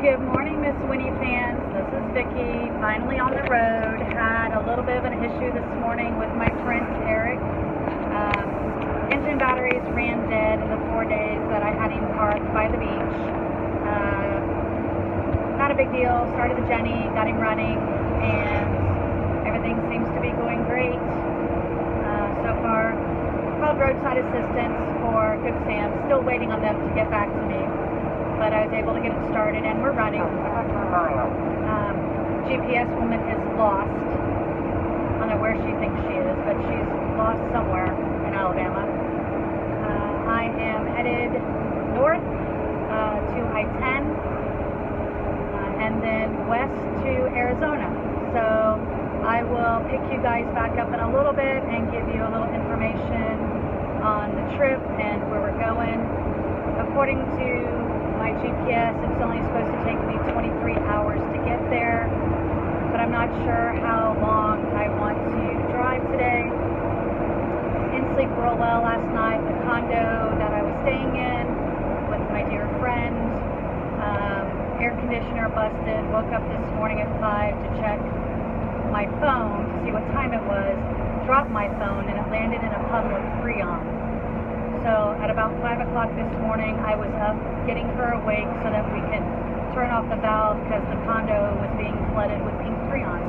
Good morning, Miss Winnie fans. This is Vicki. Finally on the road. Had a little bit of an issue this morning with my friend Eric. Engine batteries ran dead in the 4 days that I had him parked by the beach. Not a big deal. Started the Jenny, got him running, and everything seems to be going great so far. Called roadside assistance for Good Sam. Still waiting on them to get back to me. But I was able to get it started, and we're running. GPS woman is lost. I don't know where she thinks she is, but she's lost somewhere in Alabama. I am headed north to I-10 and then west to Arizona. So I will pick you guys back up in a little bit and give you a little information on the trip and where we're going. According to my GPS, it's only supposed to take me 23 hours to get there, but I'm not sure how long I want to drive today. Didn't sleep real well last night in the condo that I was staying in with my dear friend. Air conditioner busted. Woke up this morning at 5 to check my phone to see what time it was. Dropped my phone and it landed in a puddle of Freon. So at about 5 o'clock this morning, I was up getting her awake so that we could turn off the valve because the condo was being flooded with pink Freon.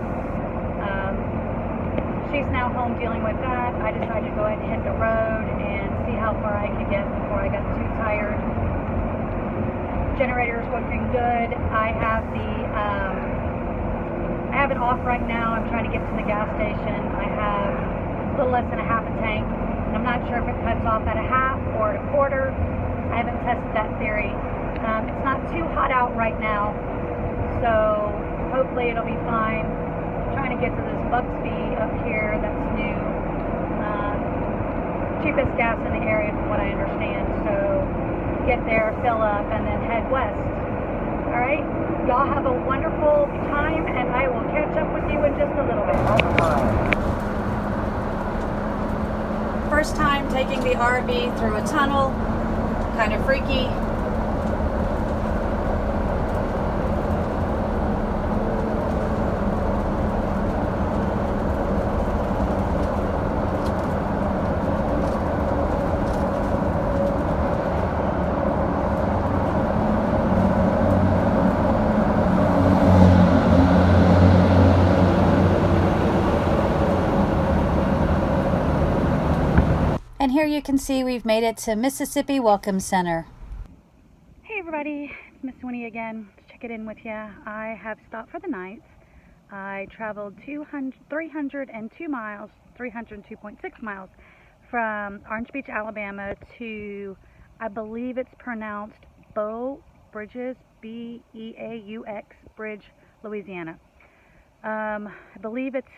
She's now home dealing with that. I decided to go ahead and hit the road and see how far I could get before I got too tired. Generator's working good. I have it off right now. I'm trying to get to the gas station. I have a little less than a half a tank. I'm not sure if it cuts off at a half or at a quarter. I haven't tested that theory. It's not too hot out right now, so hopefully it'll be fine. I'm trying to get to this Buxby up here that's new. Cheapest gas in the area from what I understand. So get there, fill up, and then head west. Alright? Y'all have a wonderful time, and I will catch up with you in just a little bit. First time taking the RV through a tunnel, kind of freaky. And here you can see we've made it to Mississippi Welcome Center. Hey everybody, it's Miss Winnie again. Check it in with you. I have stopped for the night. I traveled 302 miles, 302.6 miles from Orange Beach, Alabama to, I believe it's pronounced Beaux Bridges, B-E-A-U-X, Bridge, Louisiana. I believe it's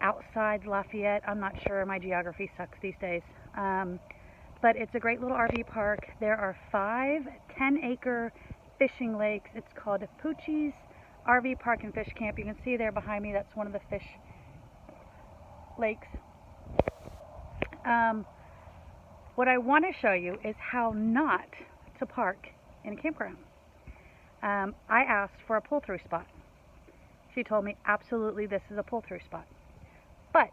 outside Lafayette. I'm not sure. My geography sucks these days. But it's a great little RV park. There are 5 10-acre fishing lakes. It's called Poochie's RV Park and Fish Camp. You can see there behind me, that's one of the fish lakes. What I want to show you is how not to park in a campground. I asked for a pull-through spot. She told me, absolutely, this is a pull-through spot. But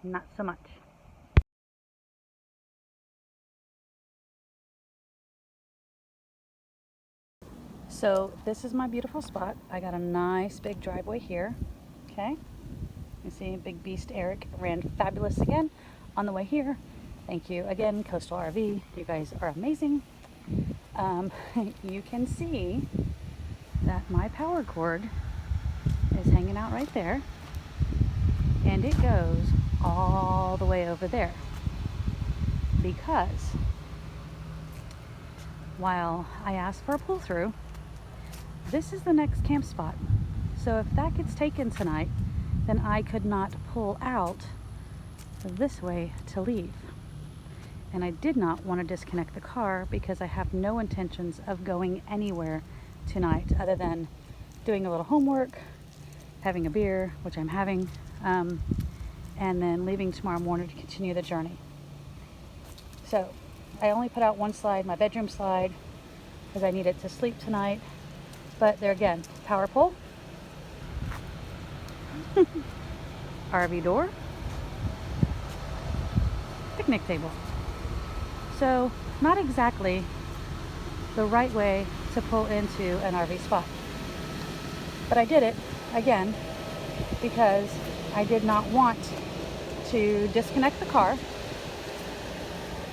not so much. So this is my beautiful spot. I got a nice big driveway here. Okay. You see Big Beast Eric ran fabulous again on the way here. Thank you again, Coastal RV. You guys are amazing. You can see that my power cord is hanging out right there. And it goes all the way over there because while I asked for a pull-through, this is the next camp spot. So if that gets taken tonight, then I could not pull out this way to leave. And I did not want to disconnect the car because I have no intentions of going anywhere tonight other than doing a little homework, having a beer, which I'm having, and then leaving tomorrow morning to continue the journey. So I only put out one slide, my bedroom slide, because I need it to sleep tonight. But there again, power pole, RV door, picnic table. So not exactly the right way to pull into an RV spot. But I did it again because I did not want to disconnect the car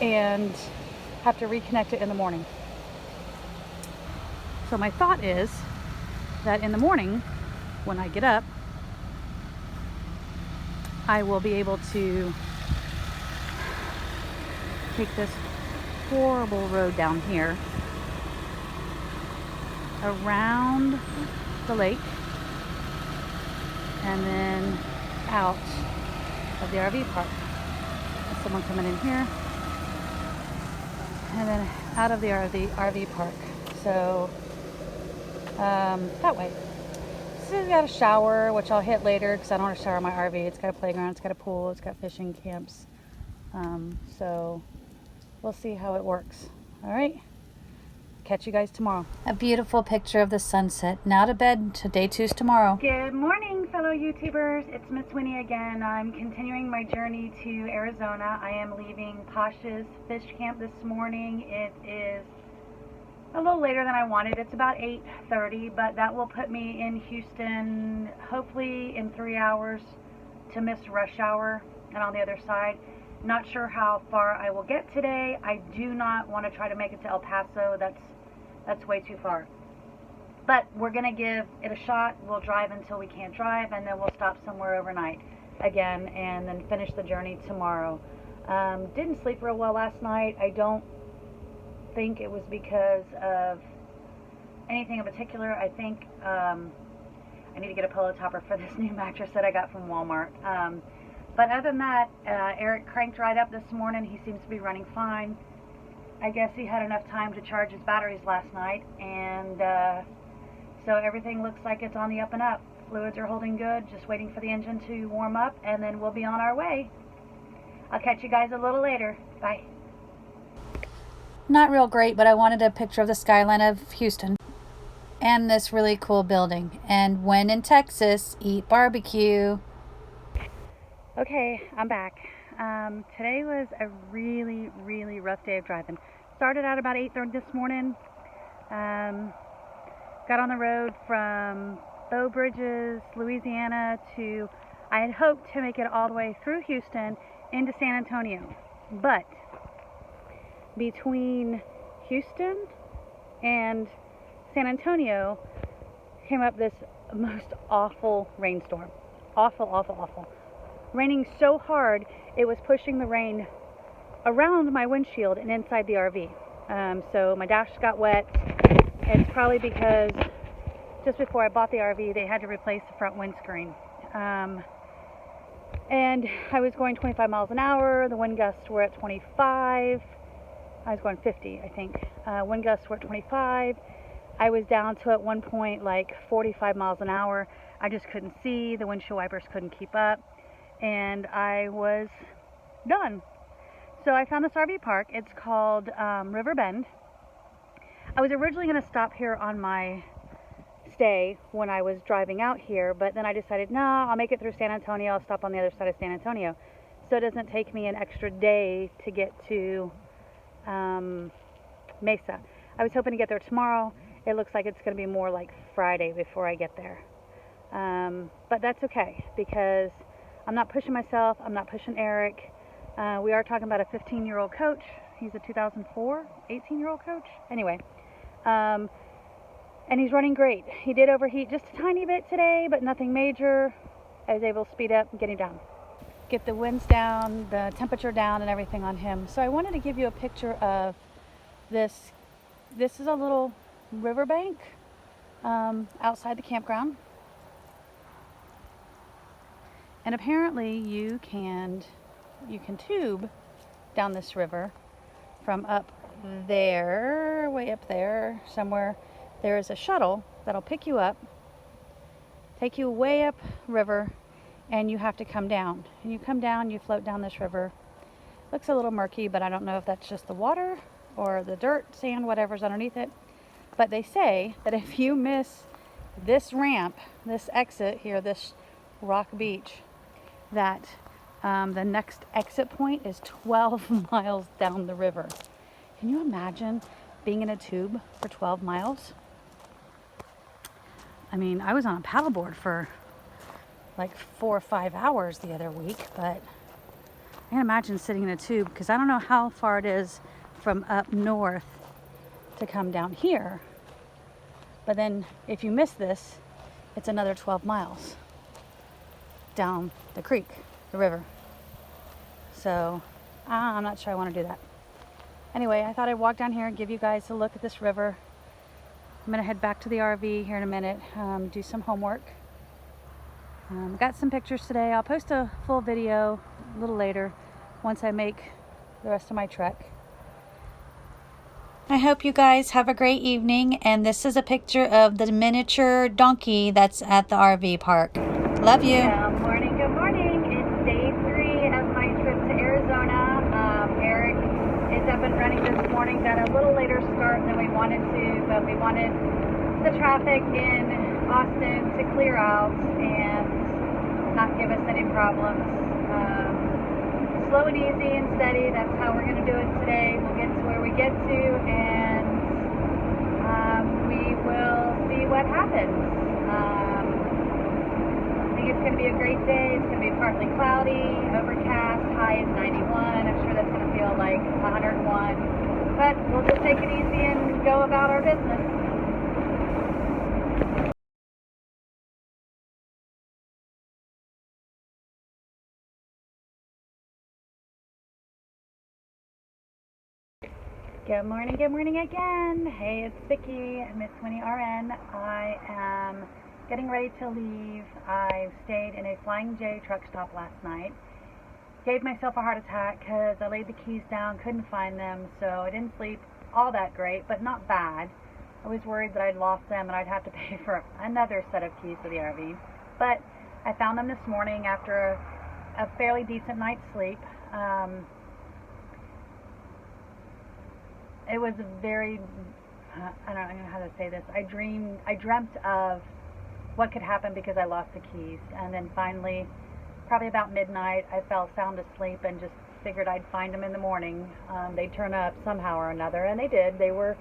and have to reconnect it in the morning. So my thought is that in the morning, when I get up, I will be able to take this horrible road down here around the lake and then out of the RV park. There's someone coming in here and then out of the RV park. So that way. So we've got a shower, which I'll hit later because I don't want to shower my RV. It's got a playground, it's got a pool, it's got fishing camps. So we'll see how it works. All right. Catch you guys tomorrow. A beautiful picture of the sunset. Now to bed. Day 2's tomorrow. Good morning, fellow YouTubers. It's Miss Winnie again. I'm continuing my journey to Arizona. I am leaving Pasha's Fish Camp this morning. It is a little later than I wanted. It's about 8:30, but that will put me in Houston hopefully in 3 hours to miss rush hour and on the other side. Not sure how far I will get today. I do not want to try to make it to El Paso. That's way too far. But we're going to give it a shot. We'll drive until we can't drive, and then we'll stop somewhere overnight again, and then finish the journey tomorrow. Didn't sleep real well last night. I don't think it was because of anything in particular. I think I need to get a pillow topper for this new mattress that I got from Walmart. But other than that, Eric cranked right up this morning. He seems to be running fine. I guess he had enough time to charge his batteries last night, and so everything looks like it's on the up and up. Fluids are holding good, just waiting for the engine to warm up, and then we'll be on our way. I'll catch you guys a little later. Bye. Not real great, but I wanted a picture of the skyline of Houston and this really cool building. And when in Texas, eat barbecue. Okay, I'm back. Today was a really, really rough day of driving. Started out about 8:30 this morning. Got on the road from Bow Bridges, Louisiana to, I had hoped to make it all the way through Houston into San Antonio. But between Houston and San Antonio came up this most awful rainstorm. Awful, awful, awful. Raining so hard, it was pushing the rain around my windshield and inside the RV. So my dash got wet. It's probably because just before I bought the RV, they had to replace the front windscreen. And I was going 25 miles an hour. The wind gusts were at 25. I was going 50, I think. Wind gusts were at 25. I was down to at one point like 45 miles an hour. I just couldn't see. The windshield wipers couldn't keep up. And I was done. So I found this RV park. It's called River Bend. I was originally going to stop here on my stay when I was driving out here, but then I decided, no, I'll make it through San Antonio. I'll stop on the other side of San Antonio. So it doesn't take me an extra day to get to Mesa. I was hoping to get there tomorrow. It looks like it's going to be more like Friday before I get there. But that's okay because I'm not pushing myself. I'm not pushing Eric. We are talking about a 15-year-old coach. He's a 2004, 18-year-old coach. Anyway, and he's running great. He did overheat just a tiny bit today, but nothing major. I was able to speed up and get him down. Get the winds down, the temperature down, and everything on him. So I wanted to give you a picture of this. This is a little riverbank outside the campground. And apparently you can tube down this river from up there, way up there somewhere. There is a shuttle that'll pick you up, take you way up river, and you have to come down. And you come down, you float down this river. Looks a little murky, but I don't know if that's just the water or the dirt, sand, whatever's underneath it. But they say that if you miss this ramp, this exit here, this rock beach, that the next exit point is 12 miles down the river. Can you imagine being in a tube for 12 miles? I mean, I was on a paddleboard for like 4 or 5 hours the other week, but I can imagine sitting in a tube because I don't know how far it is from up north to come down here. But then if you miss this, it's another 12 miles down the creek, the river. So I'm not sure I want to do that. Anyway, I thought I'd walk down here and give you guys a look at this river. I'm going to head back to the RV here in a minute, do some homework. Got some pictures today. I'll post a full video a little later once I make the rest of my trek. I hope you guys have a great evening, and this is a picture of the miniature donkey that's at the RV park. Love you. Good morning, good morning. It's day 3 of my trip to Arizona. Eric is up and running this morning. Got a little later start than we wanted to, but we wanted the traffic in Austin to clear out and not give us any problems. Slow and easy and steady, that's how we're going to do it today. We'll get to where we get to, and we will see what happens. I think it's going to be a great day. It's going to be partly cloudy, overcast, high is 91. I'm sure that's going to feel like 101. But we'll just take it easy and go about our business. Good morning again. Hey, it's Vicki, Miss Winnie RN. I am getting ready to leave. I stayed in a Flying J truck stop last night. Gave myself a heart attack because I laid the keys down, couldn't find them, so I didn't sleep all that great, but not bad. I was worried that I'd lost them and I'd have to pay for another set of keys to the RV. But I found them this morning after a fairly decent night's sleep. It was a very, I don't know how to say this. I dreamt of what could happen because I lost the keys. And then finally, probably about midnight, I fell sound asleep and just figured I'd find them in the morning. They'd turn up somehow or another, and they did. They were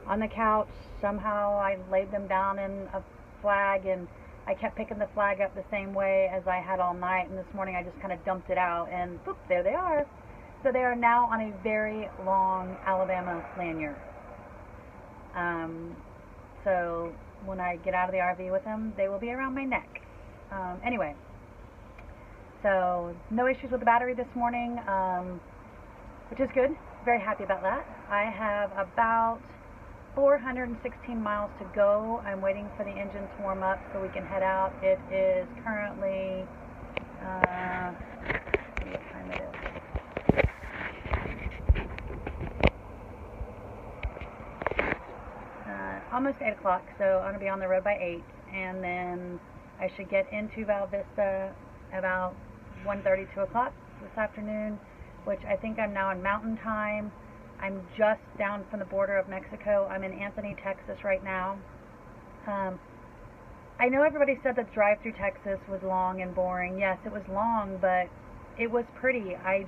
on the couch. Somehow I laid them down in a flag, and I kept picking the flag up the same way as I had all night. And this morning I just kind of dumped it out, and boop, there they are. So they are now on a very long Alabama lanyard. So when I get out of the RV with them, they will be around my neck. Anyway, so no issues with the battery this morning, which is good. Very happy about that. I have about 416 miles to go. I'm waiting for the engine to warm up so we can head out. It is currently, what time it is. Almost 8 o'clock, so I'm going to be on the road by 8, and then I should get into Val Vista about 1:30, 2 o'clock this afternoon, which I think I'm now in Mountain Time. I'm just down from the border of Mexico. I'm in Anthony, Texas right now. I know everybody said that drive through Texas was long and boring. Yes, it was long, but it was pretty. I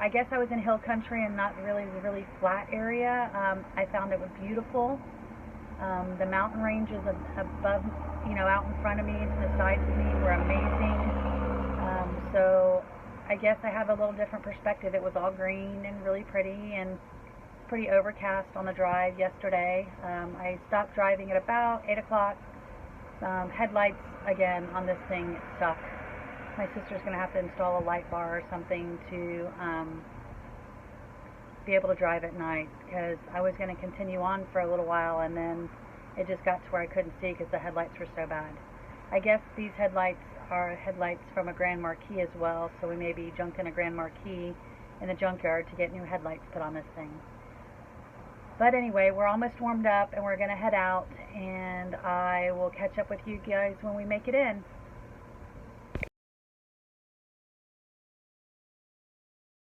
guess I was in hill country and not really flat area. I found it was beautiful. The mountain ranges above, out in front of me, to the sides of me, were amazing. So I guess I have a little different perspective. It was all green and really pretty, and pretty overcast on the drive yesterday. I stopped driving at about 8 o'clock. Headlights, again, on this thing suck. My sister's going to have to install a light bar or something to be able to drive at night, because I was going to continue on for a little while, and then it just got to where I couldn't see because the headlights were so bad. I guess these headlights are headlights from a Grand Marquis as well, so we may be junking a Grand Marquis in the junkyard to get new headlights put on this thing. But anyway, we're almost warmed up and we're going to head out, and I will catch up with you guys when we make it in.